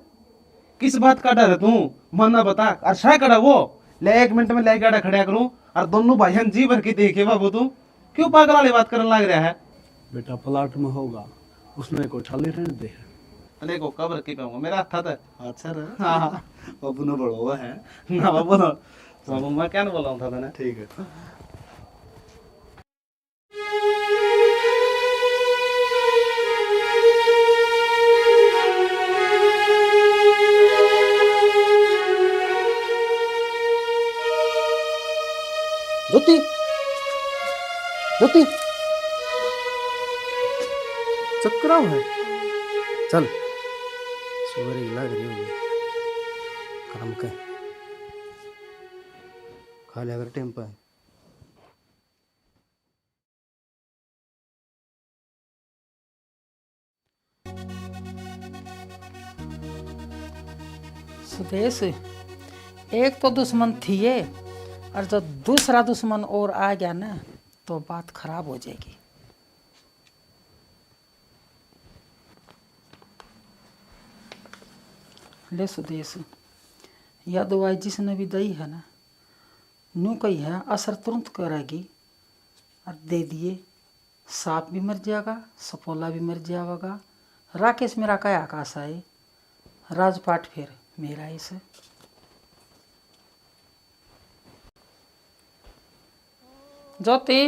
किस बात का डर है तू? माना बता अच्छा करा वो ले 1 मिनट में ले गाड़ा खड़ा करूं और दोनों भाई जी भर के देखे। बाबू तू क्यों पागल वाली बात करने लग रहा है? बेटा प्लाट में होगा उसमें को ठाली रहने दे। अरे को कब रखी पाऊंगा मेरा हाथ था। अच्छा रहा। हाँ बाबू ने बड़ा हुआ है ना बाबू ना बाबू मैं क्या बोला था तने। ठीक है। ज्योति ज्योति चक्कर है चल सवेरे लग रही होगी काम के खा लिया अगर टाइम पर। सुदेश एक तो दुश्मन थी ये, और जब दूसरा दुश्मन और आ गया ना तो बात खराब हो जाएगी। ले सुदेश यह दवाई जिसने भी दी है ना नू कही है असर तुरंत करेगी और दे दिए, सांप भी मर जाएगा सपोला भी मर जाएगा। राकेश मेरा क्या आकाश है, राजपाट फिर मेरा इसे। ज्योति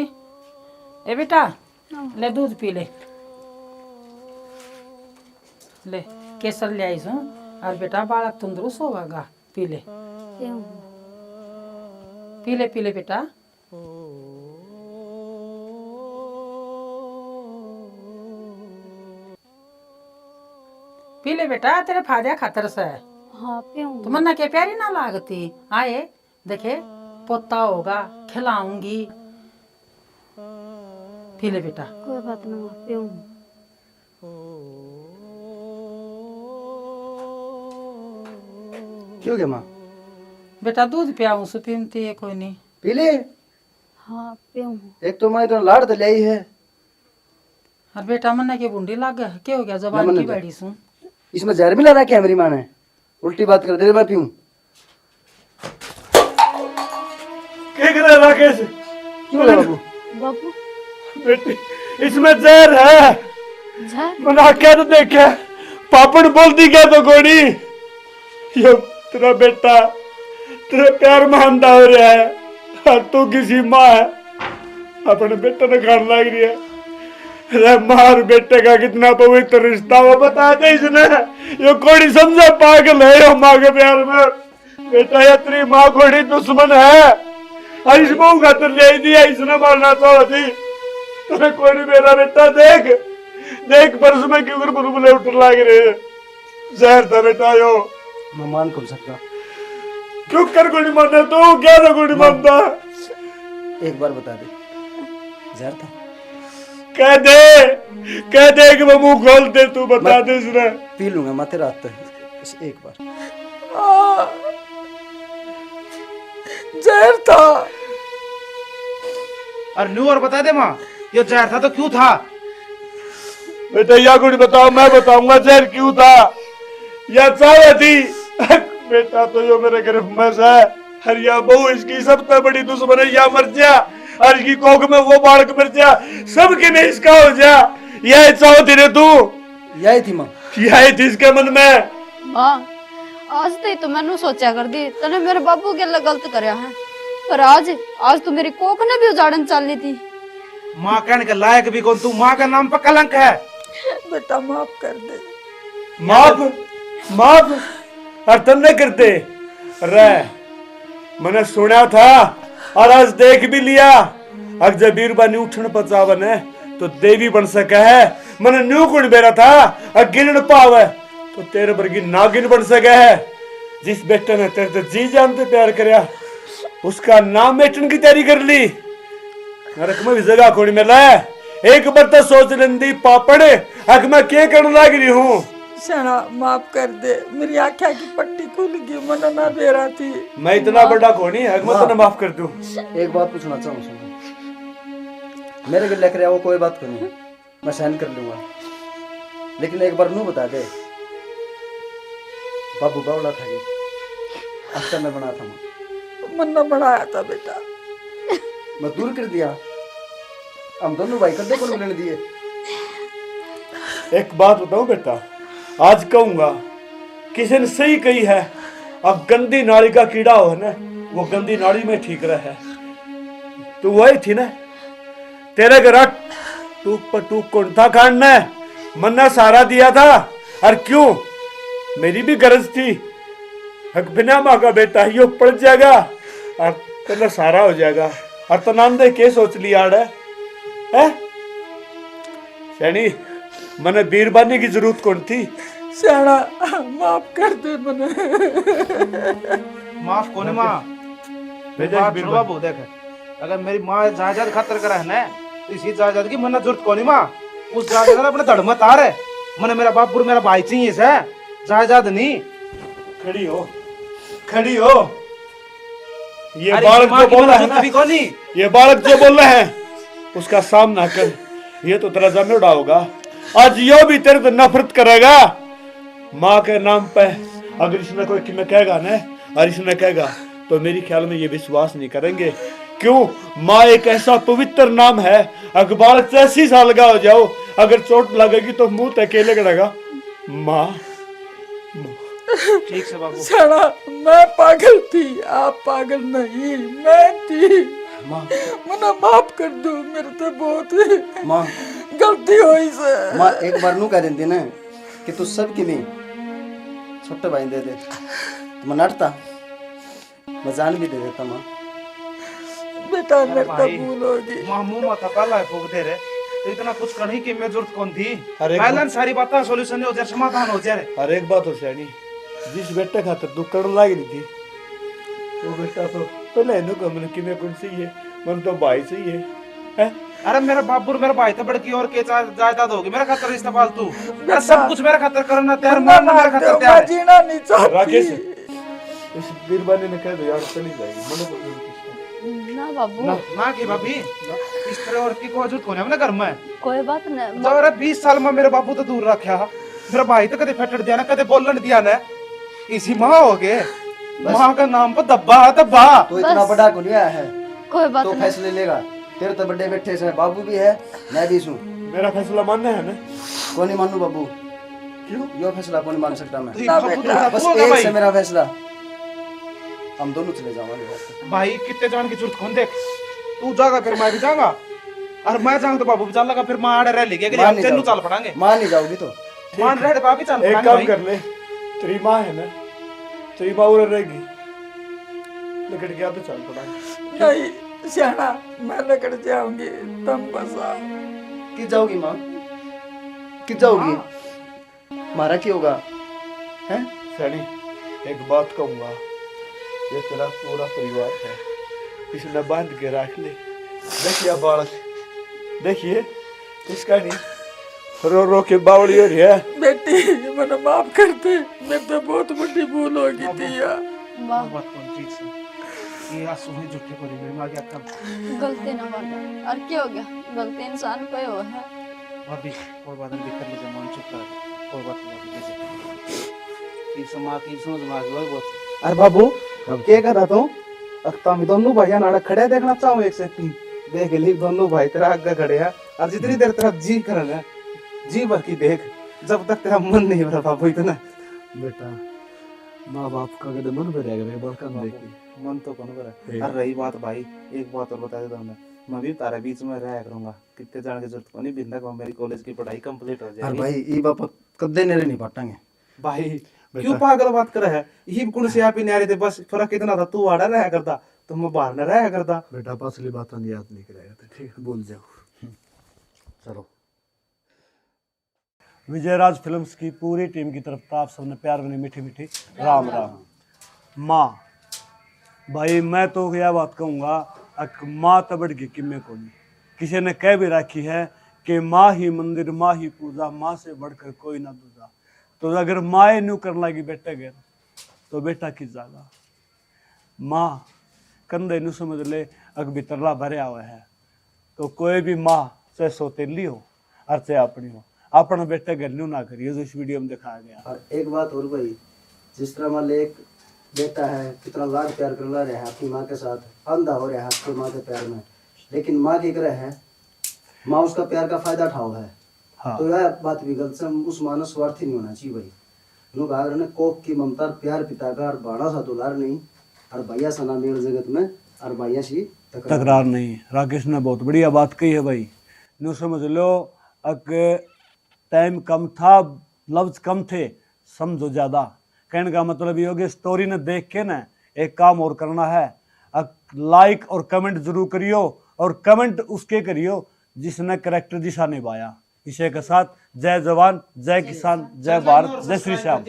ए बेटा ले दूध पी ले। ले केसर ले आई हूँ और बेटा बालक तंदुरुस्त होगा। पी ले क्यों? पी ले पी ले बेटा। पी ले बेटा, तेरे फायदे खातर से। हाँ क्यों? तो मन्ना के प्यारी ना लागती। आए देखे पोता होगा, खिलाऊंगी। पी ले बेटा। कोई बात ना माँ, क्यों? क्यों गया माँ? बेटा दूध पियाऊं सु पीमती है कोई नहीं। पी ले। हाँ क्यों? एक तो मैं इतना लाड़ तो ले आई है। और बेटा मन्ना के बूंदी लाग गया, क्या हो गया? जबान की बैठी सू। इसमें जहर मिला रखा है मेरी माँ ने। उल्टी बात कर दे, मैं पीऊं। क्या कर रहा है राकेश? क्यों ले बाबू? बाबू बेटी इसमें जहर है। जहर? बना क्या तो देखा, पापड़ बोलती क्या तो गोड़ी। यो तेरा बेटा तेरा प्यार मानता हो रहा है और तू किसी माँ है अपने बेटे ने खाने लग रही है। अरे मार बेटे का कितना पवित्र रिश्ता वो बता दे इसने। यो कोड़ी समझा पागल है यो माँ के प्यार में। बेटा ये तेरी माँ कोड़ी दुश्मन है और इस बहू का तो ले दिया इसने मारना चाहती। तेरे कोड़ी मेरा बेटा देख देख परस में क्यों बुलबुले उठ लग रहे। जहर था बेटा यो। मैं मान कौन सकता? क्यों कर गोली मारना तू? क्या था गोली मारता? एक बार बता दे, जहर था? कह दे कि मैं मुंह खोल दे, तू बता दे इसने। पी लूंगा मैं तेरा हाथ बस एक बार। जहर था। और न्यू और बता दे माँ, ये जहर था तो क्यों था? बेटा या गोली बताओ, मैं बताऊंगा जहर क्यों था या चाहे थी। बेटा तो यो मेरे गिरफ्त है। हर या बहू इसकी सबसे बड़ी दुश्मन है। या मर जा और इसकी कोख में वो बालक मर जा, सबके में इसका हो जा। यह चाहो तेरे तू, यही थी माँ। यही थी इसके मन में। माँ आज तो मैंने सोचा कर दी तने मेरे बाबू के लिए गलत करया है, पर आज तो मेरी कोख ने भी उजाड़न चल थी। माँ कहने के लायक भी कौन तू? माँ का नाम पर कलंक है। बेटा माफ कर दे। माफ और तन नहीं करते। अरे मैंने सुना था और आज देख भी लिया। अब जब बीरबानी उठन पचावन है तो देवी बन सका है। मैंने न्यू गुण बेरा था और गिरन पावे तो तेरे वर्गी नागिन बन सका है। जिस बेटे ने तेरे जी जान पे प्यार करया उसका नाम मेटन की तैयारी कर ली। नरक में भी जगह कोनी मिला है। एक बार तो सोच लेंदी पापड़ अग मैं क्या करने लग रही हूँ। शना माफ कर दे, मेरी आँखें की पट्टी खुल गई, मन ना बेरा थी। मैं इतना बड़ा कोनी अग मैं तुझे माफ कर दूं। एक बात पूछना चाहूँ सुनो, मेरे गिल लेकर आओ कोई बात नहीं, मैं सहन कर लूंगा, लेकिन एक बार नू बता दे बाबू बावला था कि अच्छा मैं बना था मन ना बनाया था बेटा। मैं दूर कर दिया। हम दोनों भाई कदे को लेने दिए। एक बात बताऊं बेटा, आज कहूंगा किसी ने सही कही है। अब गंदी नाली का कीड़ा हो ना वो गंदी नाली में ठीक रहे। तू वही थी ना, तेरे घर टूक पर टूक कौन था खाना मन्ना सहारा दिया था। और क्यों मेरी भी गरज थी। हक बिना माँ का बेटा यो पड़ जाएगा और तेरा सहारा हो जाएगा। और तो नाम दे के सोच लिया है शैनी मने बीरबानी की जरूरत कौन थी। शाना माफ कर दे मने। माफ कोने माँ बात सुनो बाबू। देख अगर मेरी माँ जायदाद खातर करा है ना तो इसी जायदाद की मन्ना जरूरत कोनी माँ। उस जायदाद अपने धड़ मत आ रहे मने मेरा बापुर मेरा भाई चाहिए से जायदाद नहीं। खड़ी हो ये बालक जो बोल रहा है ना, ये बालक जो बोल रहा है उसका सामना कर। ये तो तेरा जमेड़ा होगा। आज यो भी तेरे तो नफरत करेगा माँ के नाम पे। अगर इसने कोई कि मैं कहेगा ना और इसने कहेगा तो मेरी ख्याल में ये विश्वास नहीं करेंगे। क्यों माँ एक ऐसा पवित्र नाम है। अगर बालक 80 साल का हो जाओ अगर चोट लगेगी तो मुंह तकेले करेगा माँ। ठीक से बाबू। शाना मैं पागल थी, आप पागल नहीं, मैं थी। मना माफ कर दो, मेरे तो बहुत माँ गलती हुई से। माँ एक बार नू कह देती ना कि तू सबकी में छोटे भाई दे दे तो मैं नटता, मैं जान भी दे देता माँ। बेटा मेरे तो भाई, भूल होगी। माँ मुंह मत काला है फूक दे रे, तो इतना कुछ करने की मैं जरूरत कौन थी? अरे पहले सारी बातें सॉल्यूशन हो जाए, समाधान हो जाए। हर एक बात हो सैनी, जिस बेटे खातर तू कर लाग रही थी वो बेटा तो पहले इन्हों को मन कि मैं कौन सी है, मन तो भाई से ही है? अरे मेरा बाबू मेरा भाई तो बड़की और के जायदाद होगी, मेरा खातर रिश्ता फालतू, मैं सब कुछ मेरा खातर करना तैयार, मरना मेरा खातर मैं तैयार है। जीना नहीं चाहती। राकेश, इस बीरबानी ने कह दो यार चली जाएगी, मनो को जरूर कुछ ना बाबू ना की भाभी, इस तरह और की को कौन है अपने घर में? कोई बात नहीं। जब अरे 20 साल में मेरे बापू तो दूर रखा, मेरा भाई तो कदे फटड़ दिया ना, कदे बोलन दिया ना, इसी माँ हो गए, माँ का नाम पर दब्बा दब्बा। तो इतना बस। बड़ा गुनिया है कोई बात तो नहीं। फैसले लेगा, तेरे तो बड़े बैठे से बाबू भी है, मैं भी हूँ। मेरा फैसला मानना है ना? कौन नहीं मानू बाबू, क्यों? यो फैसला कौन नहीं मान सकता मैं। तो ये बापू तो बस होगा एक से भाई। मेरा फैसला, हम दोनों चले जाएंगे। भाई कितने जान की जरूरत कौन देख, तू जागा फिर मैं भी जाऊंगा, और मैं जाऊंगा तो बाबू भी चल लगा, फिर माँ आड़े रह लेगी, अगले मान हम नहीं चल जाओगी। चल पड़ांगे, मान नहीं जाओगी तो मान रहे बाबी चल एक पड़ांगे काम भाई। कर ले, तेरी माँ है ना, तेरी माँ उधर रहेगी, लेकिन क्या तो चल पड़ा। नहीं सियाना, मैं लेकर जाऊंगी, तुम बसा। कि जाओगी माँ, कि जाओगी, हमारा क्या होगा हैं? सैनी, एक बात कहूंगा, ये तेरा पूरा परिवार है, इसने बांध के रख ले। देखिए बालक, देखिए इसका नहीं रो रो के बावड़ी हो रही है। बेटी मैंने माफ कर दे, मेरे तो बहुत बड़ी भूल हो गई थी यार। वाह, बात कौन चीज से ये आंसू है झूठे को नहीं, मेरी माँ क्या कर गलती ना बाबा, और क्या हो गया, गलती इंसान को ही हो है। भाभी कोई बात नहीं, कर लीजिए, मन चुप कर, कोई बात नहीं, इस माँ की समझ में आ गई बहुत। अरे बाबू क्या कर रहा तू? अख्ता में दोनों भाई नाड़क खड़े देखना चाहूँ, एक से तीन देख ली, दोनों भाई तेरा आगे खड़े हैं, और जितनी देर तेरा जी कर रहा है, जी भर की देख, जब तक तेरा मन नहीं भरा बाबू इतना। बेटा माँ बाप का कदम मन भरेगा बड़का देख के। मन तो कौन भरा। और रही बात भाई, एक बात और बता देता हूँ मैं भी तारे बीच में रहा करूंगा, कितने जाने की जरूरत को नहीं, बिंदा को मेरी कॉलेज की पढ़ाई कंप्लीट हो और जाएगी। भाई ये बाप कदे नेरे नहीं पाटेंगे। भाई क्यों पागल बात कर रहा है, यही कुण से आप ही नहीं आ रहे थे, बस फर्क इतना था, तू आड़ा रहा करता तो मैं बाहर न रहा करता। बेटा पसली बात याद नहीं करेगा तो ठीक है, भूल जाओ। चलो विजयराज फिल्म्स की पूरी टीम की तरफ आप सबने प्यार बनी मीठी मीठी राम राम। माँ भाई मैं तो यह बात कहूँगा, अक माँ तबड़ की किम्मे को नहीं, किसी ने कह भी रखी है कि माँ ही मंदिर, माँ ही पूजा, माँ से बढ़कर कोई ना दूजा। तो अगर माँ न्यू करने लगी बेटे घर तो बेटा की जागा। माँ कंधे न्यू समझ ले अग बितरला भरे हुआ है, तो कोई भी माँ चाहे सौतेली हो और चाहे अपनी हो, अपना बेटा घर न्यू ना करिए, जो इस वीडियो में दिखाया गया। और एक बात और भाई, जिस तरह मान ले एक बेटा है कितना लाड प्यार कर रहा है अपनी माँ के साथ, अंधा हो रहा है आपकी माँ के प्यार में, लेकिन माँ की तरह है, माँ उसका प्यार का फायदा उठाओ है। हाँ। तो यह बात भी गलत से उस मानस स्वार्थी नहीं होना चाहिए भाई। लोग आगर ने कोक की ममता और प्यार पिता का और बाड़ा सा दुलार नहीं, और भैया सा नाम मेल जगत में और भैया सी तकरार नहीं। राकेश ने बहुत बढ़िया बात कही है भाई, न्यू समझ लो अक टाइम कम था, लफ्ज कम थे, समझो ज्यादा। कहने का मतलब ये हो गया स्टोरी ने देख के ना एक काम और करना है, लाइक और कमेंट जरूर करियो, और कमेंट उसके करियो जिसने करेक्टर दिशा निभाया। इसी के साथ जय जवान, जय किसान, जय भारत, जय श्री श्याम।